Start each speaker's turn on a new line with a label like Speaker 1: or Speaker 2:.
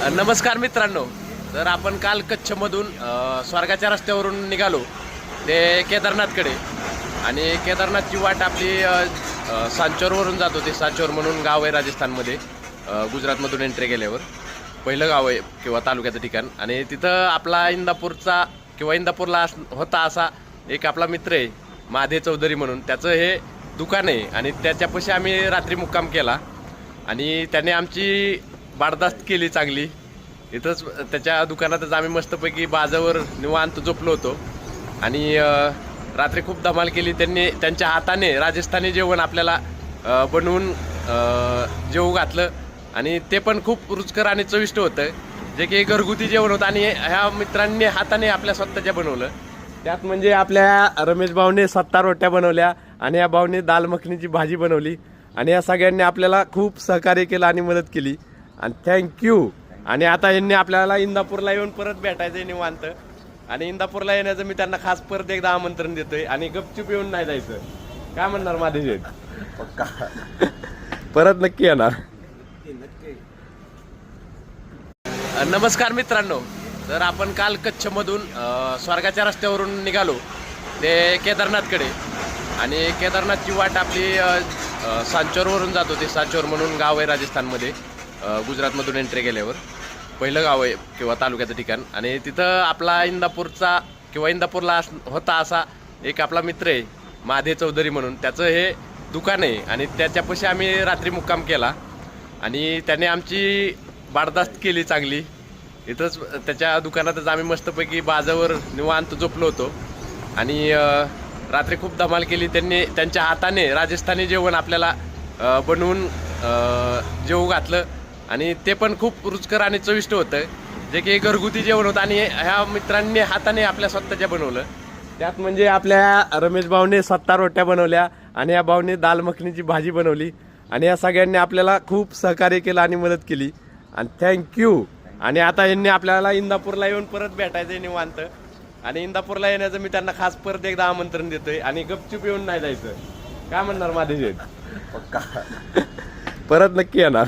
Speaker 1: नमस्कार मित्रांनो. तर आपण काल कच्छमधून स्वर्गाच्या रस्त्यावरून निघालो ते केदारनाथकडे आणि केदारनाथची वाट आपली सांचोरवरून जात होती. सांचोर म्हणून गाव आहे राजस्थानमध्ये, गुजरातमधून एंट्री केल्यावर पहिलं गाव आहे किंवा तालुक्याचं ठिकाण. आणि तिथं आपला इंदापूरचा किंवा इंदापूरला होता असा एक आपला मित्र आहे महादेव चौधरी म्हणून, त्याचं हे दुकान आहे आणि त्याच्यापाशी आम्ही रात्री मुक्काम केला आणि त्याने आमची बारदास्त केली चांगली. इथंच त्याच्या दुकानातच आम्ही मस्तपैकी बाजावर निवांत झोपलो होतो आणि रात्री खूप धमाल केली. त्यांनी त्यांच्या हाताने राजस्थानी जेवण आपल्याला बनवून जेवू घातलं आणि ते पण खूप रुचकर आणि चविष्ट होतं, जे की घरगुती जेवण होतं. आणि ह्या मित्रांनी हाताने आपल्या स्वतःच्या बनवलं. त्यात म्हणजे आपल्या रमेश भाऊने 7 रोट्या बनवल्या आणि या भाऊने दाल मखनीची भाजी बनवली आणि या सगळ्यांनी आपल्याला खूप सहकार्य केलं आणि मदत केली आणि थँक्यू. आणि आता यांनी आपल्याला इंदापूरला येऊन परत भेटायचं निवांत आणि इंदापूरला येण्याचं मी त्यांना खास परत एकदा आमंत्रण देतोय आणि गपचूप येऊन नाही जायचं. काय म्हणणार माझे पक्का परत नक्की येणार. नमस्कार मित्रांनो. तर आपण काल कच्छमधून स्वर्गाच्या रस्त्यावरून निघालो ते केदारनाथकडे आणि केदारनाथची वाट आपली सांचोरवरून जात होती. सांचोर म्हणून गाव आहे राजस्थानमध्ये, गुजरातमधून एंट्री केल्यावर पहिलं गाव आहे किंवा तालुक्याचं ठिकाण. आणि तिथं आपला इंदापूरचा किंवा इंदापूरला होता असा एक आपला मित्र आहे महादेव चौधरी म्हणून, त्याचं हे दुकान आहे आणि त्याच्यापाशी आम्ही रात्री मुक्काम केला आणि त्याने आमची बारदास्त केली चांगली. इथंच त्याच्या दुकानातच आम्ही मस्तपैकी बाजावर निवांत झोपलो होतो आणि रात्री खूप धमाल केली. त्यांनी त्यांच्या हाताने राजस्थानी जेवण आपल्याला बनवून जेवू घातलं आणि ते पण खूप रुचकर आणि चविष्ट होतं, जे की घरगुती जेवण होतं. आणि ह्या मित्रांनी हाताने आपल्या स्वतःच्या बनवलं. त्यात म्हणजे आपल्या रमेश भाऊने 7 रोट्या बनवल्या आणि या भाऊने दाल मखनीची भाजी बनवली आणि या सगळ्यांनी आपल्याला खूप सहकार्य केलं आणि मदत केली आणि थँक्यू. आणि आता यांनी आपल्याला इंदापूरला येऊन परत भेटायचं निवांत आणि इंदापूरला येण्याचं मी त्यांना खास परत एकदा आमंत्रण देतोय आणि गपचूप येऊन नाही जायचं. काय म्हणणार माझे पक्का परत नक्की येणार.